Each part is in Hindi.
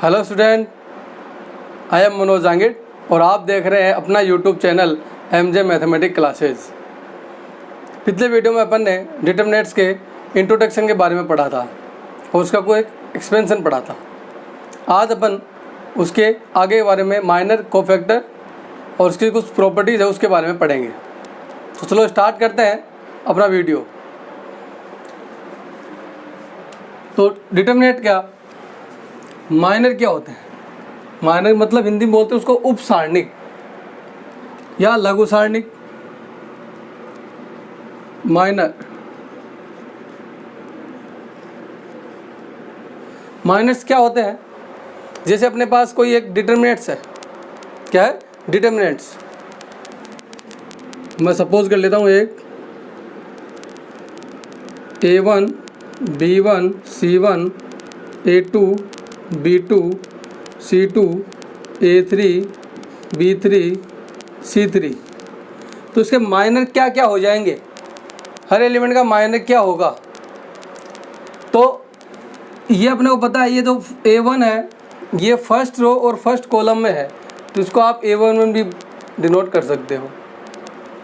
Hello student, I am Manoj Jangid और आप देख रहे हैं अपना YouTube channel MJ mathematics classes. पिछले वीडियो में अपन ने डिटरमिनेंट्स के इंट्रोडक्शन के बारे में पढ़ा था और उसका कोई एक्सपेंशन पढ़ा था। आज अपन उसके आगे के बारे में माइनर कोफैक्टर और उसकी कुछ प्रॉपर्टीज़ है उसके बारे में पढ़ेंगे। तो चलो स्टार्ट करते हैं अपना वीडियो। तो डिटरमिनेंट क्या, माइनर क्या होते हैं? माइनर मतलब हिंदी में बोलते हैं उसको उप सारणिक या लघु सारणिक। माइनर्स क्या होते हैं? जैसे अपने पास कोई एक डिटरमिनेंट्स है। क्या है? डिटरमिनेंट्स। मैं सपोज कर लेता हूँ एक A1 B1 C1 A2 B2 C2 A3 B3 C3। तो इसके माइनर क्या क्या हो जाएंगे? हर एलिमेंट का माइनर क्या होगा? तो ये अपने को पता है, ये जो A1 है ये फर्स्ट रो और फर्स्ट कॉलम में है, तो इसको आप A11 भी डिनोट कर सकते हो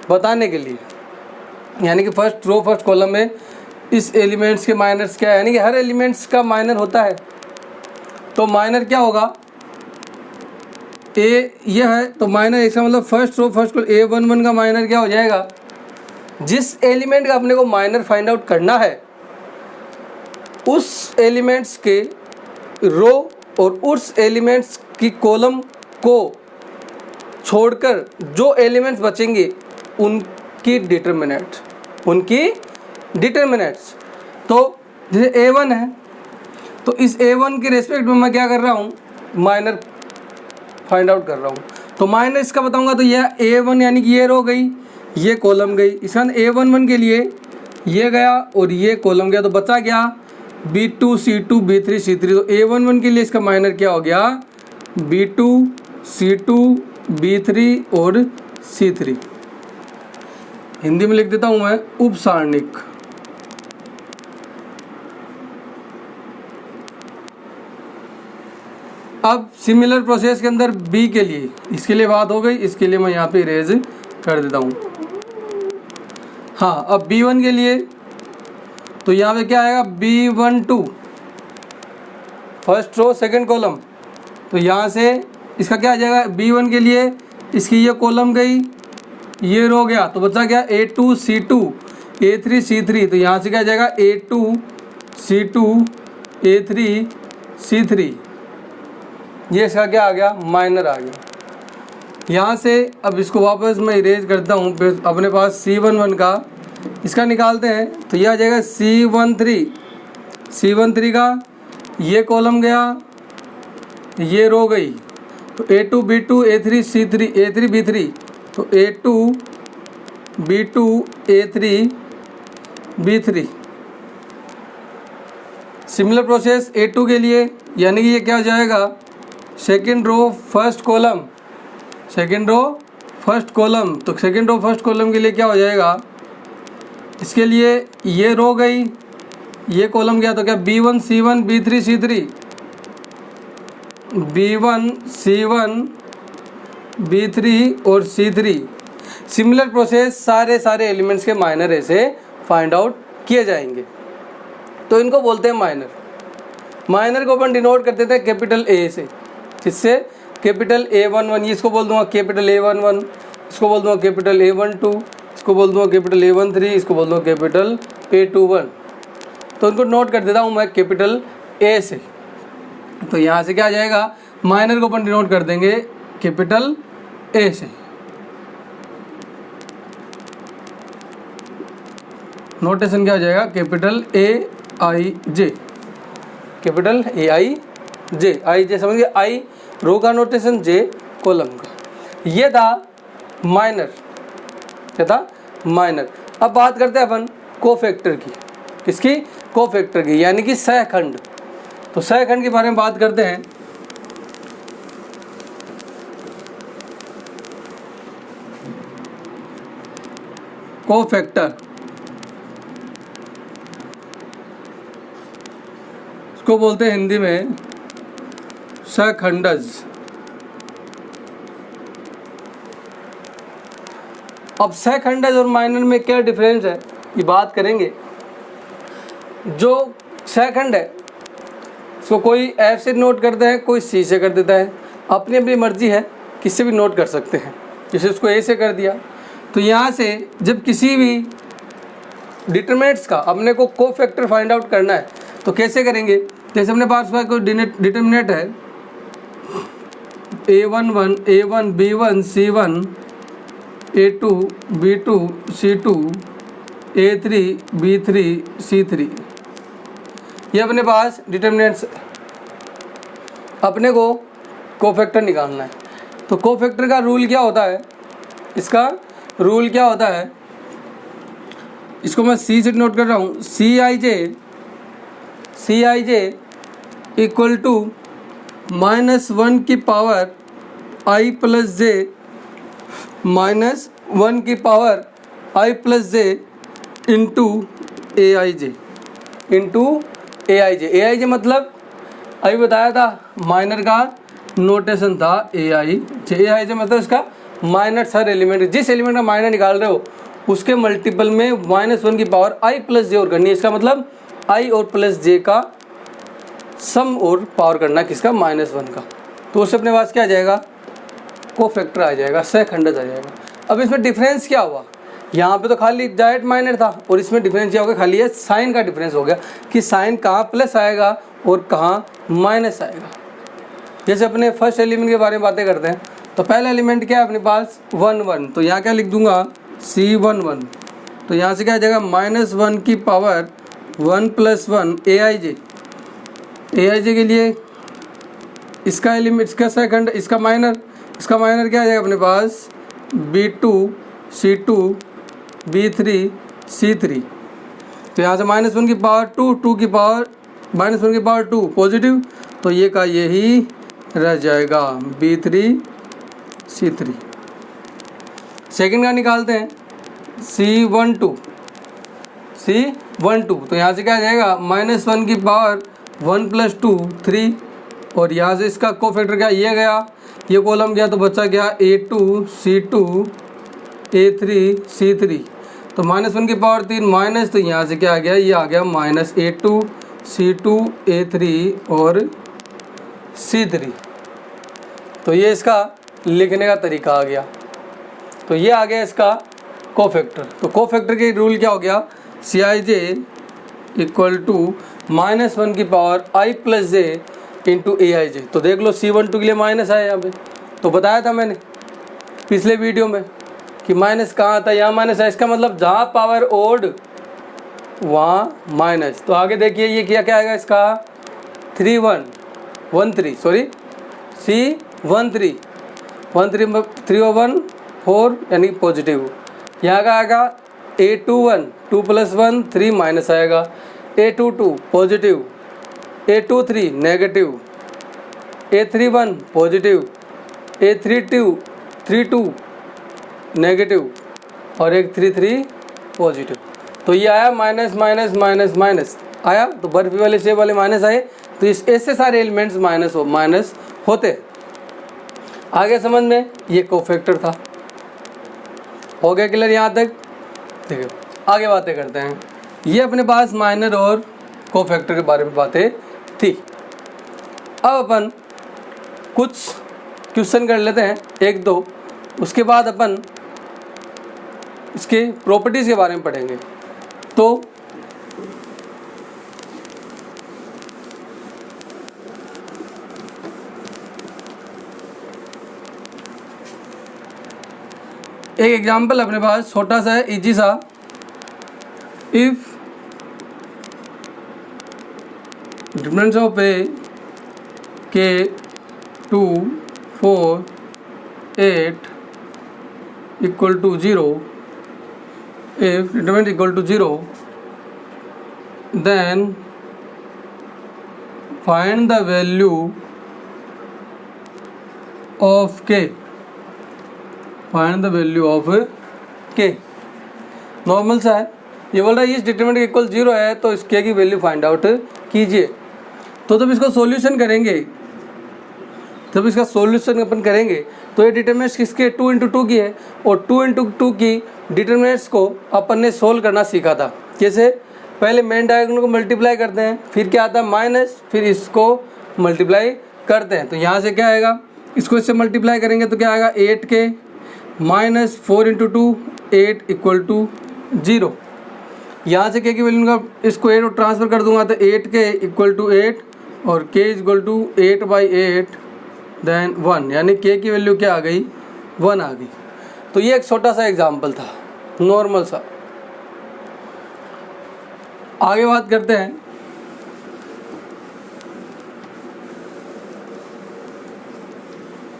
बताने के लिए। यानी कि फर्स्ट रो फर्स्ट कॉलम में इस एलिमेंट्स के माइनर्स क्या है, यानी कि हर एलिमेंट्स का माइनर होता है। तो माइनर क्या होगा? ए ये है तो माइनर, इसका मतलब first row first column A11 का माइनर क्या हो जाएगा? जिस एलिमेंट का अपने को माइनर फाइंड आउट करना है उस एलिमेंट्स के रो और उस एलिमेंट्स की कॉलम को छोड़कर जो एलिमेंट्स बचेंगे उनकी डिटरमिनेंट्स। तो जैसे A1 है तो इस A1 के रेस्पेक्ट में मैं क्या कर रहा हूँ? माइनर फाइंड आउट कर रहा हूँ। तो माइनर इसका बताऊँगा तो यह A1 यानी कि ये रो गई, ये कॉलम गई। इसका A11 के लिए ये गया और ये कॉलम गया, तो बचा गया B2 C2 B3 C3। तो A11 के लिए इसका माइनर क्या हो गया? B2 C2 B3 और C3। हिंदी में लिख देता हूँ मैं उप सारणिक। अब सिमिलर प्रोसेस के अंदर B के लिए, इसके लिए बात हो गई, इसके लिए मैं यहाँ पे इरेज कर देता हूँ। हाँ, अब B1 के लिए तो यहाँ पे क्या आएगा? B12 first row second column. तो यहाँ से इसका क्या आ जाएगा? B1 के लिए इसकी ये कॉलम गई, ये रो गया, तो बचा क्या? A2 C2 A3 C3। तो यहाँ से क्या आ जाएगा? A2 C2 A3 C3। ये इसका क्या आ गया? माइनर आ गया। यहाँ से अब इसको वापस मैं इरेज करता हूँ। अपने पास C11 का इसका निकालते हैं तो ये आ जाएगा C13 का ये कॉलम गया, ये रो गई, तो A2 B2 A3 C3 A3 B3। तो A2 B2 A3 B3। Similar process A2 के लिए, यानी कि ये क्या हो जाएगा? Second row first column. तो सेकेंड रो फर्स्ट कॉलम के लिए क्या हो जाएगा? इसके लिए ये रो गई, ये कॉलम गया, तो क्या? B1 C1 B3 C3 B1 C1 B3 और C3। सिमिलर प्रोसेस सारे एलिमेंट्स के माइनर ऐसे फाइंड आउट किए जाएंगे। तो इनको बोलते हैं माइनर। माइनर को अपन डिनोट कर देते हैं कैपिटल A से। किससे? Capital A11। इसको बोल दूंगा कैपिटल A11, इसको बोल दूंगा कैपिटल A12, इसको बोल दूंगा कैपिटल A13, इसको बोल दूंगा कैपिटल A21। तो इनको नोट कर देता हूँ मैं कैपिटल A से। तो यहाँ से क्या आ जाएगा? माइनर को अपन डिनोट कर देंगे कैपिटल A से। नोटेशन क्या हो जाएगा? Capital AIJ, capital AIJ। I समझ गए? I रो का नोटेशन, J कॉलम का। ये था माइनर। क्या था? माइनर। अब बात करते हैं अपन कोफैक्टर की। किसकी? कोफैक्टर की, यानी कि सहखंड। तो सहखंड के बारे में बात करते हैं। कोफैक्टर इसको बोलते हैं हिंदी में सेकंडज। अब सेकंडज और माइनर में क्या डिफरेंस है ये बात करेंगे। जो सेकंड है इसको कोई एफ से नोट करता है, कोई सी से कर देता है, अपनी अपनी मर्जी है, किससे भी नोट कर सकते हैं। जैसे उसको ए से कर दिया, तो यहाँ से जब किसी भी डिटरमिनेंट्स का अपने को कोफैक्टर फाइंड आउट करना है तो कैसे करेंगे। जैसे अपने पास कोई डिटरमिनेंट है A11 A1 B1 C1 A2 B2 C2 A3 B3 C3, ये अपने पास डिटरमिनेंट्स, अपने को कोफैक्टर निकालना है। तो कोफैक्टर का रूल क्या होता है, इसका रूल क्या होता है, इसको मैं सी से नोट कर रहा हूँ। सी आई जे इक्वल टू -1 की पावर आई प्लस जे -1 की पावर आई प्लस जे इंटू ए आई जे ए आई जे मतलब अभी बताया था माइनर का नोटेशन था ए आई जे मतलब इसका माइनर हर एलिमेंट, जिस एलिमेंट का माइनर निकाल रहे हो उसके मल्टीपल में -1 की पावर आई प्लस जे और करनी है। इसका मतलब आई और प्लस जे का सम और पावर करना किसका, -1 का। तो उससे अपने पास क्या आ जाएगा, कोफैक्टर आ जाएगा, सेकंडज आ जाएगा। अब इसमें डिफरेंस क्या हुआ, यहाँ पे तो खाली डायरेक्ट माइनर था और इसमें डिफरेंस क्या हो गया, खाली ये साइन का डिफरेंस हो गया कि साइन कहाँ प्लस आएगा और कहाँ माइनस आएगा। जैसे अपने फर्स्ट एलिमेंट के बारे में बातें करते हैं तो पहला एलिमेंट क्या है अपने पास 1 1, तो यहाँ क्या लिख दूंगा C11, तो यहाँ से क्या आ जाएगा -1 की पावर 1 + 1 ए आई जे के लिए इसका एलिमेंट, इसका सेकंड, इसका माइनर क्या आ जाएगा अपने पास B2 C2 B3 C3, तो यहाँ से -1 की पावर 2 की पावर -1 की पावर 2 पॉजिटिव, तो ये का यही रह जाएगा B3 C3। सेकंड का निकालते हैं C12, तो यहाँ से क्या आ जाएगा -1 की पावर 1 + 2 3, और यहाँ से इसका कोफैक्टर क्या ये गया, ये कॉलम गया तो बचा गया A2 C2 A3 C3, तो -1 की पावर 3 माइनस, तो यहाँ से क्या आ गया, ये आ गया -A2 C2 A3 और C3। तो ये इसका लिखने का तरीका आ गया। तो ये आ गया इसका कोफैक्टर। तो कोफैक्टर के रूल क्या हो गया, सी आई जे इक्वल टू -1 की पावर आई प्लस जे इंटू ए आई जे। तो देख लो C12 के लिए माइनस आया यहाँ पे, तो बताया था मैंने पिछले वीडियो में कि माइनस कहाँ आता है, यहाँ माइनस है, इसका मतलब जहाँ पावर ओड वहाँ माइनस। तो आगे देखिए ये क्या आएगा इसका 3 सॉरी C13 3 over 1 4 यानी पॉजिटिव। यहाँ का आएगा A21 2 + 1 3 माइनस आएगा, A22 positive, A23 negative, A31 positive, A32 negative और A33 पॉजिटिव। तो ये आया माइनस माइनस माइनस माइनस आया, तो बर्फी वाले शेप वाले माइनस आए, तो इस ऐसे सारे एलिमेंट्स माइनस होते। आगे समझ में, ये कोफैक्टर था। हो गया क्लियर यहाँ तक। देखिए आगे बातें करते हैं। ये अपने पास माइनर और कोफैक्टर के बारे में बातें थी। अब अपन कुछ क्वेश्चन कर लेते हैं 1-2, उसके बाद अपन इसके प्रॉपर्टीज़ के बारे में पढ़ेंगे। तो एक एग्जाम्पल अपने पास छोटा सा है, इजी सा। इफ डिफरेंस ऑफ ए के 2 4 8 equal to 0, if determinant equal to 0, then find the value of k, find the value of k। Normal सा है, ये बोल रहा है इस डिटरमिनेंट इक्वल 0 है तो इस k की वैल्यू फाइंड आउट कीजिए। तो जब इसको सॉल्यूशन करेंगे जब इसका सॉल्यूशन अपन करेंगे तो ये डिटरमिनेंट्स किसके 2 × 2 की है, और 2 × 2 की डिटरमिनेंट्स को अपन ने सोल्व करना सीखा था। कैसे? पहले मेन डायगोनल को मल्टीप्लाई करते हैं, फिर क्या आता है माइनस, फिर इसको मल्टीप्लाई करते हैं। तो यहाँ से क्या आएगा, इसको इससे मल्टीप्लाई करेंगे तो क्या आएगा 8k माइनस 4 × 2 8 = 0। यहाँ से k की वैल्यू का इसको 8 और ट्रांसफ़र कर दूंगा तो 8k = 8 और k = 8/8 देन 1, यानी k की वैल्यू क्या आ गई 1 आ गई। तो ये एक छोटा सा एग्जाम्पल था, नॉर्मल सा। आगे बात करते हैं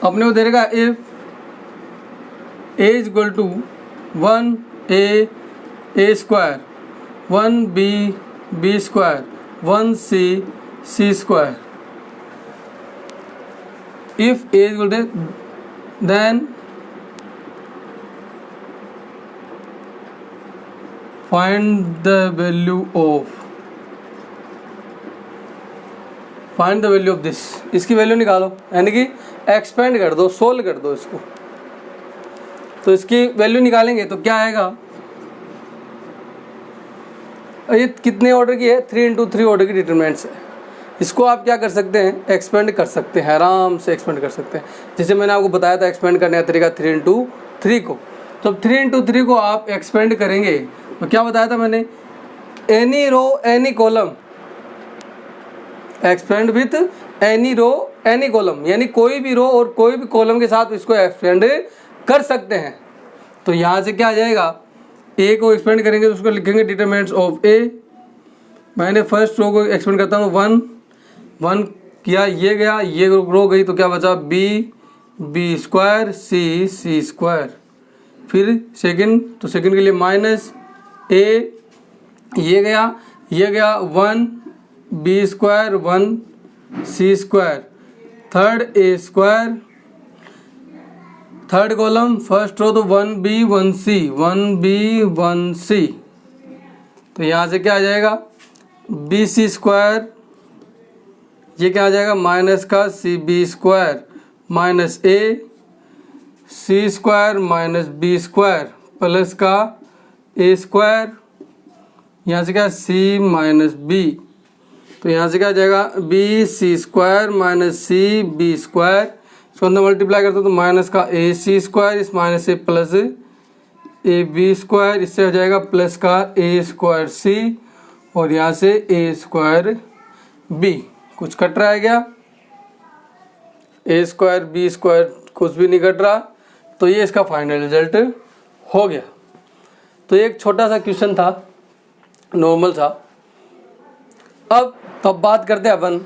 अपने को दे देगा if a = 1a a² 1b b², 1c c²। if a is then find the value of this, इसकी वैल्यू निकालो, यानी कि एक्सपेंड कर दो, सोल्व कर दो इसको। तो इसकी वैल्यू निकालेंगे तो क्या आएगा, ये कितने ऑर्डर की है 3 × 3 ऑर्डर की डिटरमिनेंट्स है। इसको आप क्या कर सकते हैं, एक्सपेंड कर सकते हैं, आराम से एक्सपेंड कर सकते हैं। जैसे मैंने आपको बताया था एक्सपेंड करने का तरीका 3 × 3 को। तो 3 × 3 को आप एक्सपेंड करेंगे तो क्या बताया था मैंने, any row any column, expand with any row any column, यानी कोई भी रो और कोई भी कॉलम के साथ इसको एक्सपेंड कर सकते हैं। तो यहाँ से क्या आ जाएगा, ए को एक्सपेंड करेंगे तो उसको लिखेंगे डिटरमिनेंट्स ऑफ ए। मैंने फर्स्ट रो को एक्सपेंड करता हूँ 1 किया, ये गया, ये रो गई, तो क्या बचा b² c²। फिर सेकंड, तो सेकंड के लिए माइनस ए, ये गया 1 b² 1 c²। Third a², third column first row तो 1b 1c, तो यहाँ से क्या आ जाएगा bc², ये क्या आ जाएगा माइनस का cb² minus a c² minus b² plus का a², यहाँ से क्या c माइनस b, तो यहाँ से क्या आ जाएगा bc² माइनस cb²। इसको अंदर मल्टीप्लाई करते तो माइनस का ac², इस माइनस से प्लस ab², इससे हो जाएगा प्लस का a²c और यहाँ से a²b। कुछ कट रहा है क्या, a² b² कुछ भी नहीं कट रहा। तो ये इसका फाइनल रिजल्ट हो गया। तो एक छोटा सा क्वेश्चन था, नॉर्मल सा। अब बात करते हैं अपन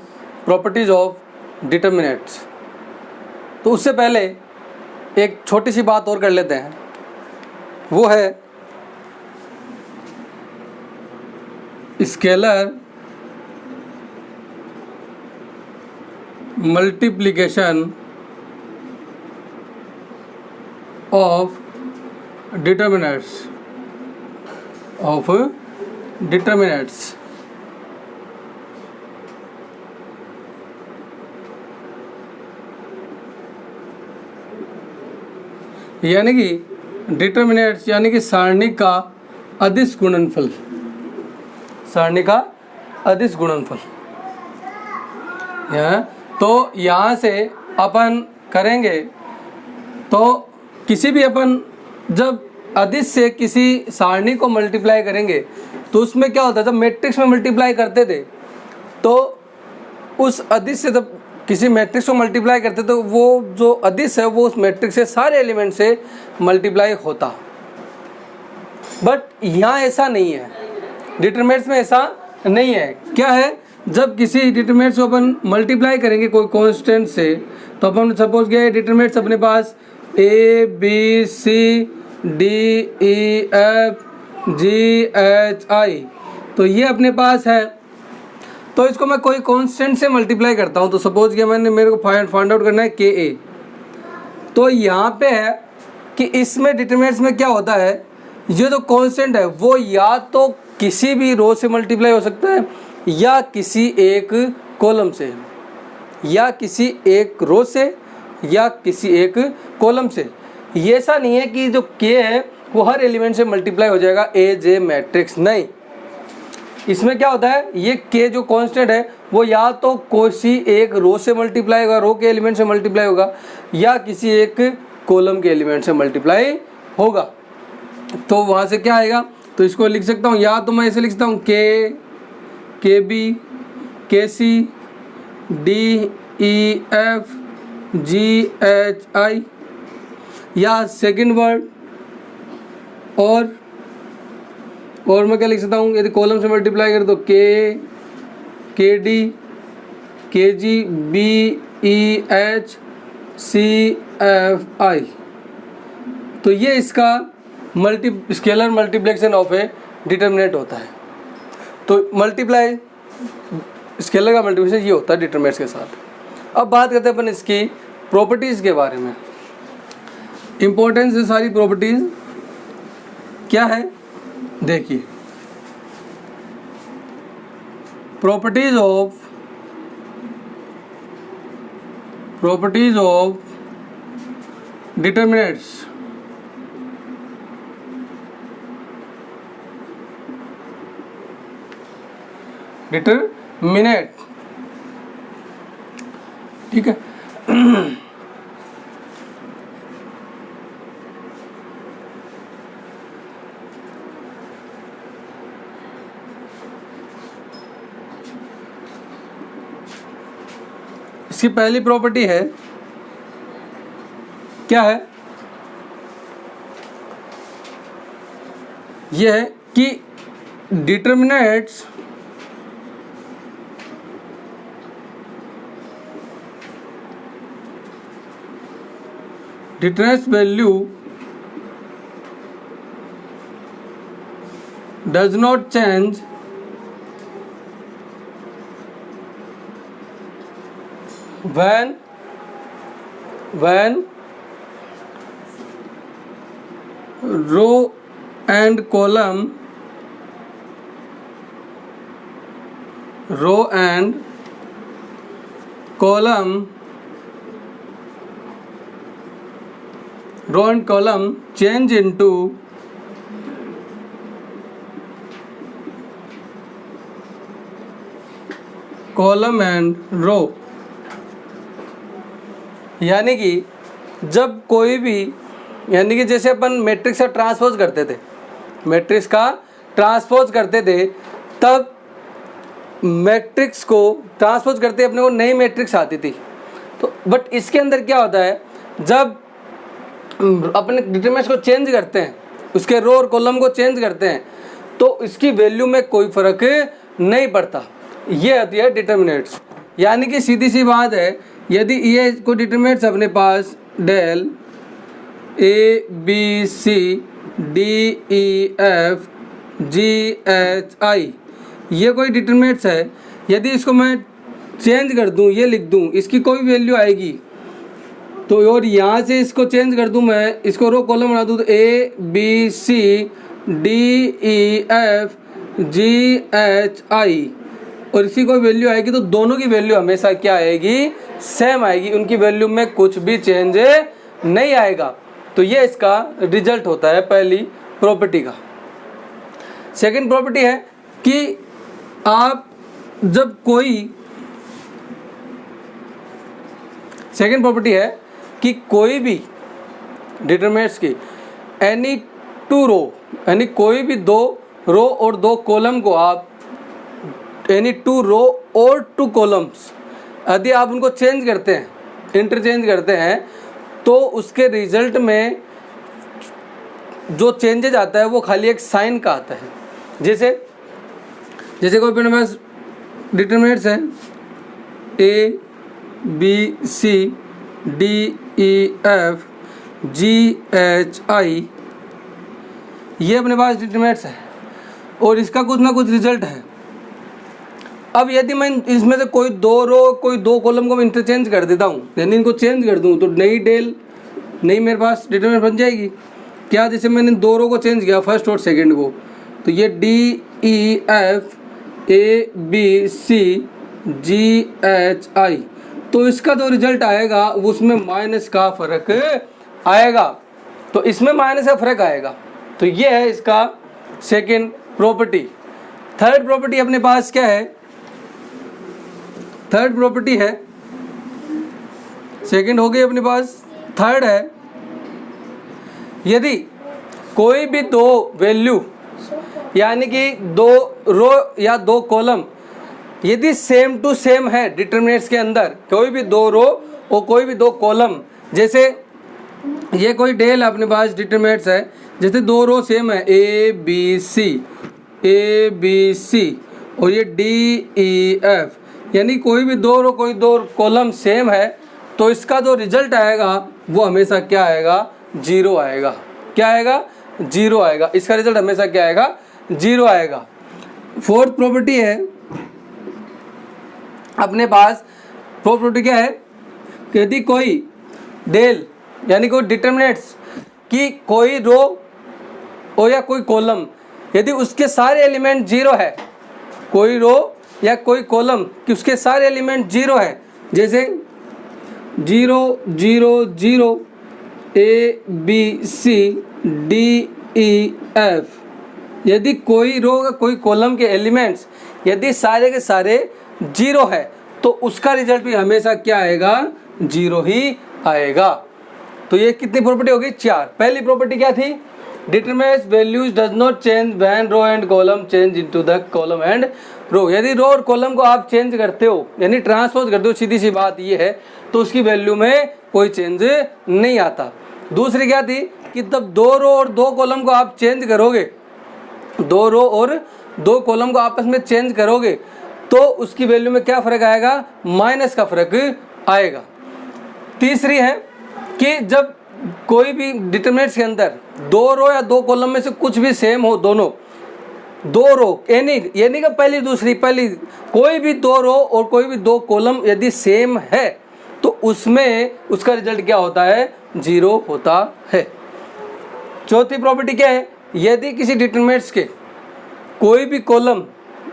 प्रॉपर्टीज ऑफ डिटरमिनेंट्स। तो उससे पहले एक छोटी सी बात और कर लेते हैं, वो है स्केलर मल्टीप्लिकेशन ऑफ डिटरमिनेंट्स यानी कि डिटरमिनेंट्स यानी कि सारणी का अदिश गुणनफल, तो यहाँ से अपन करेंगे तो किसी भी अपन जब अदिश से किसी सारणी को मल्टीप्लाई करेंगे तो उसमें क्या होता है, जब मैट्रिक्स में मल्टीप्लाई करते थे तो उस अदिश से जब किसी मैट्रिक्स को मल्टीप्लाई करते तो वो जो अदिश है वो उस मैट्रिक्स से सारे एलिमेंट से मल्टीप्लाई होता। बट यहाँ ऐसा नहीं है, डिटरमिनेंट्स में ऐसा नहीं है। क्या है, जब किसी डिटरमिनेंट्स को अपन मल्टीप्लाई करेंगे कोई कांस्टेंट से, तो अपन सपोज किया डिटरमिनेंट्स अपने पास a b c d e f g h i, तो ये अपने पास है। तो इसको मैं कोई कांस्टेंट से मल्टीप्लाई करता हूँ, तो सपोज किया मेरे को फाइंड आउट करना है के ए। तो यहाँ पे है कि इसमें डिटरमिनेंट्स में क्या होता है, ये जो कांस्टेंट है वो या तो किसी भी रो से मल्टीप्लाई हो सकता है या किसी एक कॉलम से, या किसी एक रो से या किसी एक कॉलम से। ये ऐसा नहीं है कि जो के है वो हर एलिमेंट से मल्टीप्लाई हो जाएगा एज ए मैट्रिक्स, नहीं। इसमें क्या होता है, ये के जो कांस्टेंट है वो या तो किसी एक रो से मल्टीप्लाई होगा, रो के एलिमेंट से मल्टीप्लाई होगा, या किसी एक कॉलम के एलिमेंट से मल्टीप्लाई होगा। तो वहाँ से क्या आएगा, तो इसको लिख सकता हूँ, या तो मैं ऐसे लिख सकता हूँ K B K C D E F G H I, या सेकेंड वर्ड और मैं क्या लिख सकता हूँ, यदि कॉलम से मल्टीप्लाई करें तो K D K G B E H C F I. तो ये इसका scalar multiplication of a determinant होता है। तो मल्टीप्लाई स्केलर का मल्टीप्लिकेशन ये होता है डिटर्मिनेंट्स के साथ। अब बात करते हैं अपन इसकी प्रॉपर्टीज़ के बारे में। इम्पोर्टेंस है सारी प्रॉपर्टीज़ क्या है, देखिए। Properties of determinants. डिटर्मिनेंट, ठीक है। इसकी पहली प्रॉपर्टी है, क्या है, यह है कि determinants value does not change when row and column change into column and row. यानी कि जब कोई भी, यानी कि जैसे अपन मैट्रिक्स का ट्रांसपोज करते थे, तब मैट्रिक्स को ट्रांसपोज करते अपने को नई मैट्रिक्स आती थी। तो बट इसके अंदर क्या होता है, जब अपने डिटरमिनेंट्स को चेंज करते हैं, उसके रो और कॉलम को चेंज करते हैं, तो इसकी वैल्यू में कोई फर्क नहीं पड़ता। ये होती है डिटर्मिनेंट्स। यानी कि सीधी सी बात है, यदि ये कोई डिटर्मिनेंट्स अपने पास del A B C D E F G H I, ये कोई डिटर्मिनेंट्स है, यदि इसको मैं चेंज कर दूं, ये लिख दूं, इसकी कोई वैल्यू आएगी। तो और यहाँ से इसको चेंज कर दूं, मैं इसको रो कॉलम बना दूं, तो A B C D E F G H I, और इसकी कोई वैल्यू आएगी, तो दोनों की वैल्यू हमेशा क्या आएगी, सेम आएगी। उनकी वैल्यू में कुछ भी चेंज नहीं आएगा। तो ये इसका रिजल्ट होता है पहली प्रॉपर्टी का। सेकंड प्रॉपर्टी है कि आप जब कोई सेकंड प्रॉपर्टी है कि कोई भी डिटरमिनेंट्स की एनी टू रो, यानी कोई भी दो रो और दो कॉलम को आप एनी टू रो और टू कॉलम्स यदि आप उनको चेंज करते हैं, इंटरचेंज करते हैं, तो उसके रिजल्ट में जो चेंजेज आता है वो खाली एक साइन का आता है। जैसे कोई अपने पास डिटरमिनेंट्स है A B C D E F G H I, ये अपने पास डिटरमिनेंट्स है और इसका कुछ ना कुछ रिजल्ट है। अब यदि मैं इसमें से कोई दो रो कोई दो कॉलम को मैं इंटरचेंज कर देता हूँ, यानी इनको चेंज कर दूँ, तो नई मेरे पास डिटरमिनेंट बन जाएगी। क्या, जैसे मैंने दो रो को चेंज किया, फर्स्ट और सेकंड को, तो ये D E F A B C G H I, तो इसका जो रिजल्ट आएगा उसमें माइनस का फर्क आएगा, तो इसमें माइनस का फर्क आएगा। तो ये है इसका सेकंड प्रॉपर्टी। थर्ड प्रॉपर्टी अपने पास क्या है? थर्ड प्रॉपर्टी है, सेकंड हो गई अपने पास, थर्ड है यदि कोई भी दो वैल्यू यानी कि दो रो या दो कॉलम यदि सेम टू सेम है डिटरमिनेंट्स के अंदर, कोई भी दो रो और कोई भी दो कॉलम, जैसे ये कोई डेल अपने पास डिटरमिनेंट्स है, जैसे दो रो सेम है ए बी सी और ये डी ई एफ, यानी कोई भी दो रो कोई दो कॉलम सेम है, तो इसका जो रिजल्ट आएगा वो हमेशा क्या आएगा? जीरो आएगा। क्या आएगा? जीरो आएगा। इसका रिजल्ट हमेशा क्या आएगा? जीरो आएगा। फोर्थ प्रॉपर्टी है अपने पास, फोर्थ प्रॉपर्टी क्या है कि यदि कोई डेल यानी कोई डिटरमिनेंट्स की कोई रो और या कोई कॉलम यदि उसके सारे एलिमेंट जीरो है, कोई रो या कोई कॉलम कि उसके सारे एलिमेंट जीरो है, जैसे 0 0 0 A B C D E F, यदि कोई रो कोई कॉलम के एलिमेंट्स यदि सारे के सारे जीरो है तो उसका रिजल्ट भी हमेशा क्या आएगा? जीरो ही आएगा। तो ये कितनी प्रॉपर्टी होगी? 4। पहली प्रॉपर्टी क्या थी? Determinants values does not change when row and column change into the column and row. यदि रो और कॉलम को आप चेंज करते हो यानी ट्रांसपोज करते हो, सीधी सी बात ये है, तो उसकी वैल्यू में कोई चेंज नहीं आता। दूसरी क्या थी कि तब दो रो और दो कॉलम को आप चेंज करोगे, दो रो और दो कॉलम को आपस में चेंज करोगे तो उसकी वैल्यू में क्या फर्क आएगा? माइनस का फर्क आएगा। तीसरी है कि जब कोई भी डिटरमिनेंट्स के अंदर दो रो या दो कॉलम में से कुछ भी सेम हो, दोनों दो रो यानी कि पहली दूसरी पहली कोई भी दो रो और कोई भी दो कॉलम यदि सेम है तो उसमें उसका रिजल्ट क्या होता है? जीरो होता है। चौथी प्रॉपर्टी क्या है? यदि किसी डिटरमिनेंट्स के कोई भी कॉलम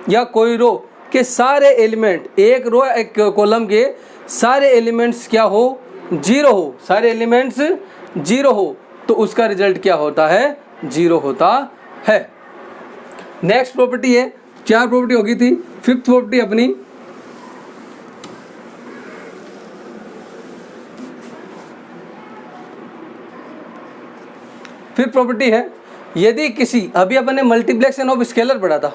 या कोई रो के सारे एलिमेंट, एक रो एक कॉलम के सारे एलिमेंट्स क्या हो? जीरो हो, सारे एलिमेंट्स जीरो हो, तो उसका रिजल्ट क्या होता है? जीरो होता है। नेक्स्ट प्रॉपर्टी है, 4 प्रॉपर्टी होगी थी। फिफ्थ प्रॉपर्टी अपनी फिफ्थ प्रॉपर्टी है यदि किसी, अभी अपन ने मल्टीप्लेक्शन ऑफ स्केलर पढ़ा था,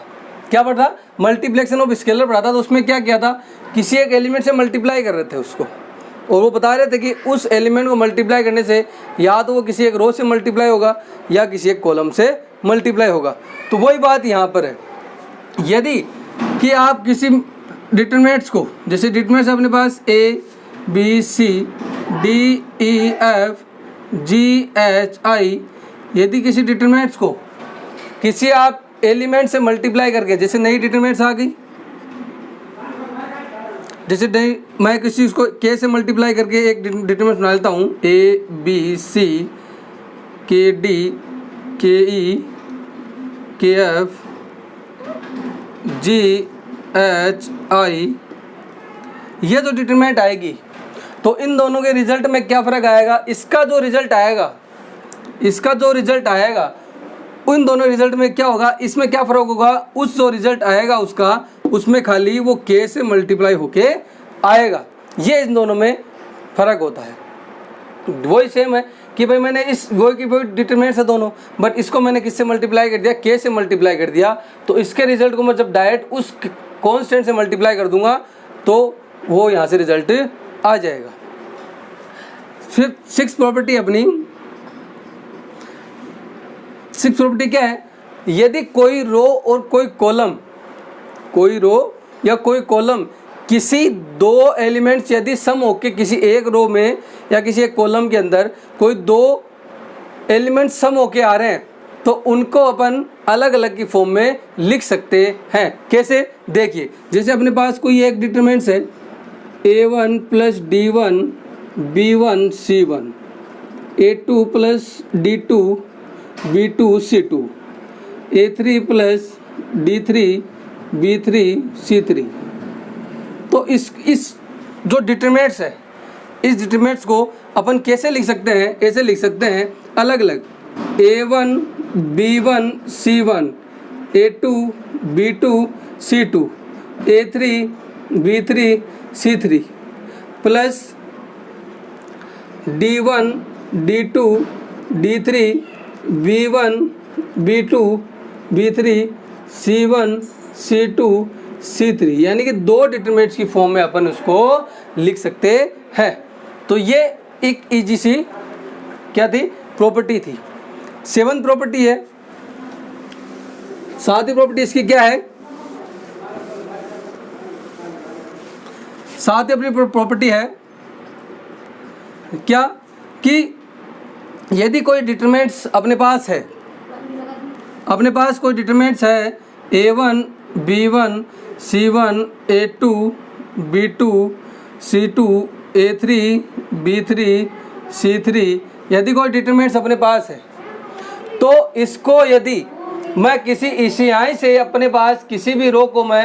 क्या पढ़ा? मल्टीप्लेक्शन ऑफ स्केलर पढ़ा था। तो उसमें क्या किया था? किसी एक एलिमेंट से मल्टीप्लाई कर रहे थे उसको, और वो बता रहे थे कि उस एलिमेंट को मल्टीप्लाई करने से या तो वो किसी एक रो से मल्टीप्लाई होगा या किसी एक कॉलम से मल्टीप्लाई होगा। तो वही बात यहाँ पर है, यदि कि आप किसी डिटरमिनेंट्स को, जैसे डिटरमिनेंट्स अपने पास A B C D E F G H I, यदि किसी डिटरमिनेंट्स को किसी आप एलिमेंट से मल्टीप्लाई करके, जैसे नई डिटरमिनेंट्स आ गई, जैसे मैं किसी चीज़ को के से मल्टीप्लाई करके एक डिटरमिनेंट बना लेता हूँ, ए बी सी के डी के ई के एफ जी एच आई, ये जो डिटरमिनेंट आएगी तो इन दोनों के रिजल्ट में क्या फ़र्क आएगा? इसका जो रिजल्ट आएगा उन दोनों रिजल्ट में क्या होगा? इसमें क्या फ़र्क होगा? उस जो रिजल्ट आएगा उसका, उसमें खाली वो के से मल्टीप्लाई होके आएगा। ये इन दोनों में फ़र्क होता है। वही सेम है कि भाई मैंने इस वही डिटरमिनेंट्स है दोनों, बट इसको मैंने किससे मल्टीप्लाई कर दिया? के से मल्टीप्लाई कर दिया, तो इसके रिजल्ट को मैं जब डायरेक्ट उस कांस्टेंट से मल्टीप्लाई कर दूंगा तो वो यहाँ से रिजल्ट आ जाएगा। फिर सिक्स प्रॉपर्टी अपनी, सिक्स प्रॉपर्टी क्या है? यदि कोई रो और कोई रो या कोई कॉलम किसी दो एलिमेंट्स यदि सम होके किसी एक रो में या किसी एक कॉलम के अंदर कोई दो एलिमेंट्स सम होके आ रहे हैं तो उनको अपन अलग अलग की फॉर्म में लिख सकते हैं। कैसे? देखिए, जैसे अपने पास कोई एक डिटरमिनेंट्स है a1 plus d1 b1 c1, a2 plus d2 b2 c2, a3 plus d3 b3 c3। तो इस जो डिटरमिनेंट्स है, इस डिटरमिनेंट्स को अपन कैसे लिख सकते हैं, ऐसे लिख सकते हैं अलग अलग, A1 B1 C1, A2 B2 C2, A3 B3 C3 plus D1 D2 D3 B1 B2 B3 C1 C2 C3, यानी कि दो डिटरमिनेंट्स की फॉर्म में अपन उसको लिख सकते हैं। तो ये एक इजी सी क्या थी, प्रॉपर्टी थी। 7th प्रॉपर्टी है, 7वीं प्रॉपर्टी इसकी क्या है, 7वीं अपनी प्रॉपर्टी है क्या कि यदि कोई डिटरमिनेंट्स अपने पास है, अपने पास कोई डिटरमिनेंट्स है A1 B1 C1 A2 B2 C2 A3 B3 C3, यदि कोई डिटरमिनेंट्स अपने पास है तो इसको यदि मैं किसी ECI से अपने पास किसी भी रो को मैं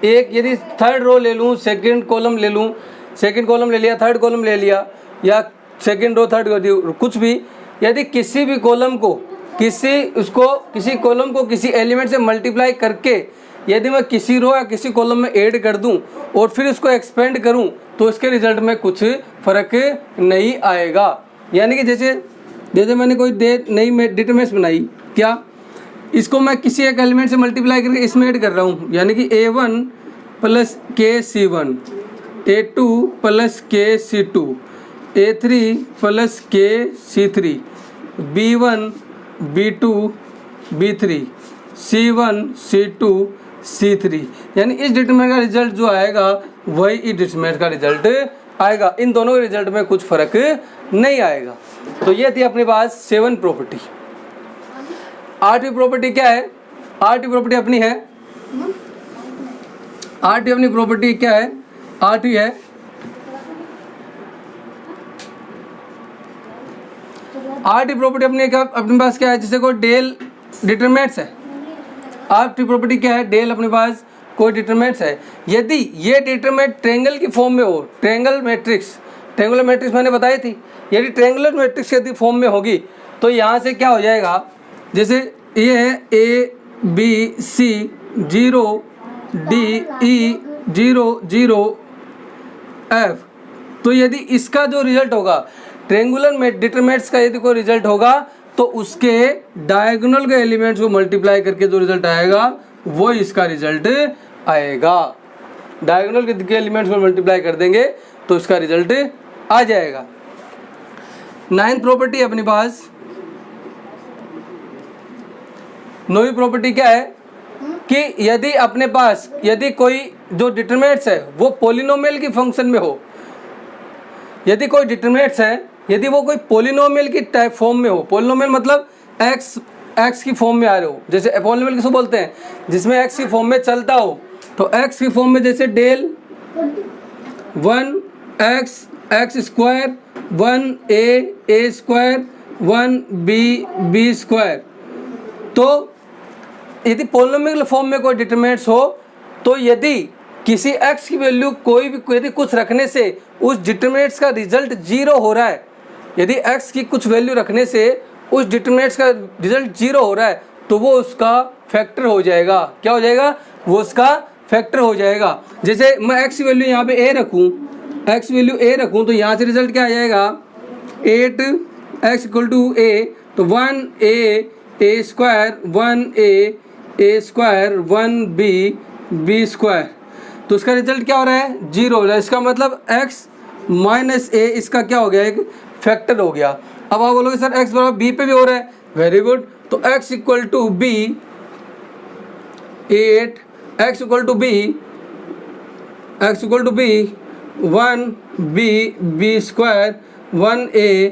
एक यदि थर्ड रो ले लूँ, सेकंड कॉलम ले लूँ, सेकंड कॉलम ले लिया, थर्ड कॉलम ले लिया, या सेकंड रो थर्ड कुछ भी, यदि किसी भी कॉलम को किसी कॉलम को किसी एलिमेंट से मल्टीप्लाई करके यदि मैं किसी रो या किसी कॉलम में ऐड कर दूं और फिर उसको एक्सपेंड करूं तो इसके रिजल्ट में कुछ फ़र्क नहीं आएगा। यानी कि जैसे मैंने कोई नई डिटरमिनेंट्स बनाई, क्या इसको मैं किसी एक एलिमेंट से मल्टीप्लाई करके इसमें ऐड कर रहा हूँ, यानी कि A1 प्लस के C1, A2 प्लस के C2, A3 प्लस के C3, B1 B2 B3 C1 C2 C3, यानी इस डिटरमिनेंट का रिजल्ट जो आएगा वही इस डिटरमिनेंट का रिजल्ट आएगा। इन दोनों के रिजल्ट में कुछ फर्क नहीं आएगा। तो ये थी अपने पास 7 प्रॉपर्टी। 8वीं प्रॉपर्टी क्या है, 8वीं प्रॉपर्टी अपनी है, 8वीं अपनी प्रॉपर्टी क्या है, 8वीं है प्रॉपर्टी अपने पास क्या है, जैसे कोई डेल डिटरमिनेंट्स है। 8वीं प्रॉपर्टी क्या है, डेल अपने पास कोई डिटरमिनेंट्स है, यदि ये डिटरमिनेंट ट्रायंगल की फॉर्म में हो, ट्रायंगल मैट्रिक्स मैंने बताई थी, यदि ट्रायंगुलर मैट्रिक्स यदि फॉर्म में होगी तो यहाँ से क्या हो जाएगा, जैसे ये है ABC 0 DE 0 0 F, तो यदि इसका जो रिजल्ट होगा ट्रायंगुलर डिटरमिनेंट्स का यदि कोई रिजल्ट होगा तो उसके डायगोनल के एलिमेंट्स को मल्टीप्लाई करके जो रिजल्ट आएगा वो इसका रिजल्ट आएगा। डायगोनल के एलिमेंट्स को मल्टीप्लाई कर देंगे तो इसका रिजल्ट आ जाएगा। 9th प्रॉपर्टी अपने पास, 9वीं प्रॉपर्टी क्या है कि यदि अपने पास यदि कोई जो डिटरमिनेंट्स है वो पॉलिनोमियल की फंक्शन में हो, यदि कोई डिटरमिनेंट्स है यदि वो कोई पॉलिनोमियल की टाइप फॉर्म में हो, पॉलिनोमियल मतलब एक्स की फॉर्म में आ रहे हो, जैसे पॉलिनोमियल किसको बोलते हैं, जिसमें एक्स की फॉर्म में चलता हो, तो एक्स की फॉर्म में जैसे del 1x square 1a square 1b square, तो यदि पॉलिनोमियल फॉर्म में कोई डिटरमिनेंट्स हो तो यदि किसी x की वैल्यू कोई भी यदि कुछ रखने से उस डिटरमिनेंट्स का रिजल्ट 0 हो रहा है, यदि x की कुछ वैल्यू रखने से उस डिटरमिनेंट्स का रिजल्ट 0 हो रहा है तो वो उसका फैक्टर हो जाएगा। क्या हो जाएगा, वो उसका फैक्टर हो जाएगा। जैसे मैं x की वैल्यू यहाँ पे a रखूँ, तो यहाँ से रिजल्ट क्या आ जाएगा 8x = a, तो 1a square 1a square 1b square, तो इसका रिजल्ट क्या हो रहा है 0 हो रहा है। इसका मतलब x - a इसका क्या हो गया, एक फैक्टर हो गया। अब आप बोलोगे सर x बराबर b पे भी हो रहा है, वेरी गुड, तो x = b 8, x = b 1b square 1a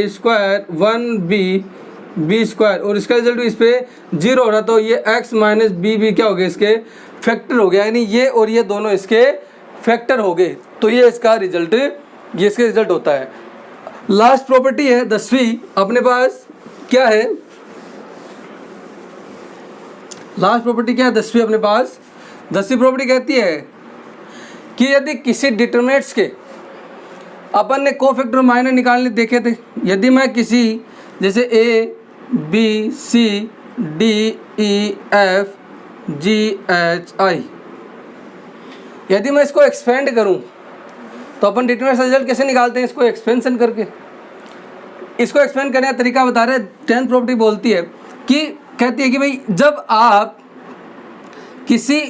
square 1b square, और इसका रिजल्ट भी इस पर 0 हो रहा, तो ये x - b भी क्या हो गया, इसके फैक्टर हो गया, यानी ये और ये दोनों इसके फैक्टर हो गए, तो ये इसका रिजल्ट होता है। लास्ट प्रॉपर्टी है 10वीं अपने पास क्या है, लास्ट प्रॉपर्टी क्या है 10वीं अपने पास, 10वीं प्रॉपर्टी कहती है कि यदि किसी डिटरमिनेंट्स के अपन ने कोफैक्टर माइनर निकालने देखे थे। यदि मैं किसी जैसे A B C D E F G H I, यदि मैं इसको एक्सपेंड करूं तो अपन डिटरमिनेंट रिजल्ट कैसे निकालते हैं? इसको एक्सपेंशन करके। इसको एक्सपेंड करने का तरीका बता रहे। 10th प्रॉपर्टी बोलती है कि कहती है कि भाई जब आप किसी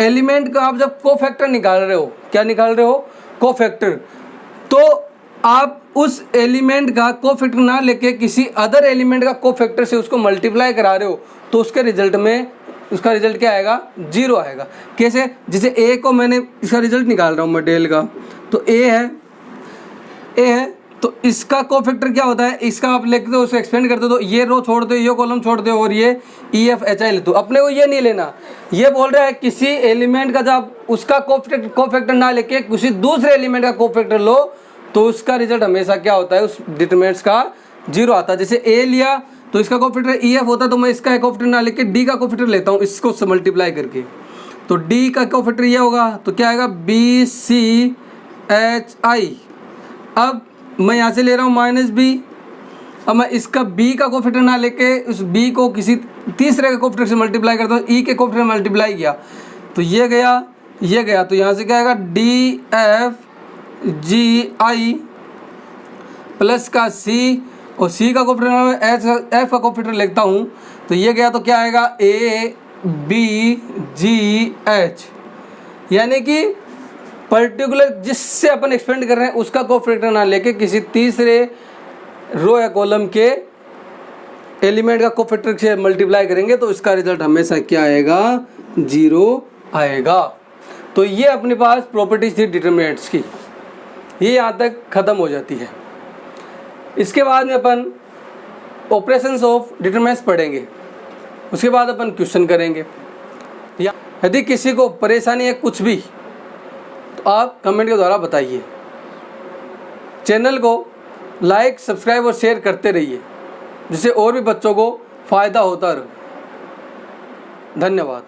एलिमेंट का आप जब कोफैक्टर निकाल रहे हो, क्या निकाल रहे हो? कोफैक्टर, तो आप उस एलिमेंट का कोफैक्टर ना लेके किसी अदर एलिमेंट का कोफैक्टर से उसको मल्टीप्लाई करा रहे हो, तो उसके रिजल्ट में उसका रिजल्ट क्या आएगा? 0 आएगा। कैसे? जैसे ए को मैंने इसका रिजल्ट निकाल रहा हूँ मैं डेल का, तो ए है तो इसका कोफैक्टर क्या होता है? इसका आप लिखते हो, उसे एक्सपेंड करते हो तो ये रो छोड़ दो, ये कॉलम छोड़ दो और ये ई एफ एच आई लेते हो। अपने को ये नहीं लेना, ये बोल रहा है किसी एलिमेंट का जब उसका कोफैक्टर ना लेके किसी दूसरे एलिमेंट का कोफैक्टर लो तो उसका रिजल्ट हमेशा क्या होता है? उस डिटरमिनेंट्स का 0 आता है। जैसे ए लिया तो इसका कोफैक्टर ई एफ होता है, तो मैं इसका कोफैक्टर ना लेके डी का कोफैक्टर लेता हूँ इसको मल्टीप्लाई करके, तो डी का कोफैक्टर ये होगा, तो क्या आएगा? B C H I. अब मैं यहाँ से ले रहा हूँ -b, अब मैं इसका b का कोफैक्टर ना लेके उस b को किसी तीसरे के कोफैक्टर से मल्टीप्लाई करता हूँ, e के कोफैक्टर मल्टीप्लाई किया तो ये गया, तो यहाँ से क्या आएगा? D F G I plus का c, और c का कोफैक्टर मैं एफ का कोफैक्टर लिखता हूँ, तो ये गया, तो क्या आएगा? A B G H. यानी कि पर्टिकुलर जिससे अपन एक्सपेंड कर रहे हैं उसका कोफैक्टर ना लेके किसी तीसरे रो या कॉलम के एलिमेंट का कोफैक्टर से मल्टीप्लाई करेंगे तो इसका रिजल्ट हमेशा क्या आएगा? 0 आएगा। तो ये अपने पास प्रॉपर्टीज थी डिटरमिनेंट्स की, ये यहाँ तक ख़त्म हो जाती है। इसके बाद में अपन ऑपरेशंस ऑफ डिटरमिनेंट्स पढ़ेंगे, उसके बाद अपन क्वेश्चन करेंगे। या यदि किसी को परेशानी है कुछ भी तो आप कमेंट के द्वारा बताइए। चैनल को लाइक, सब्सक्राइब और शेयर करते रहिए जिससे और भी बच्चों को फ़ायदा होता रहे। धन्यवाद।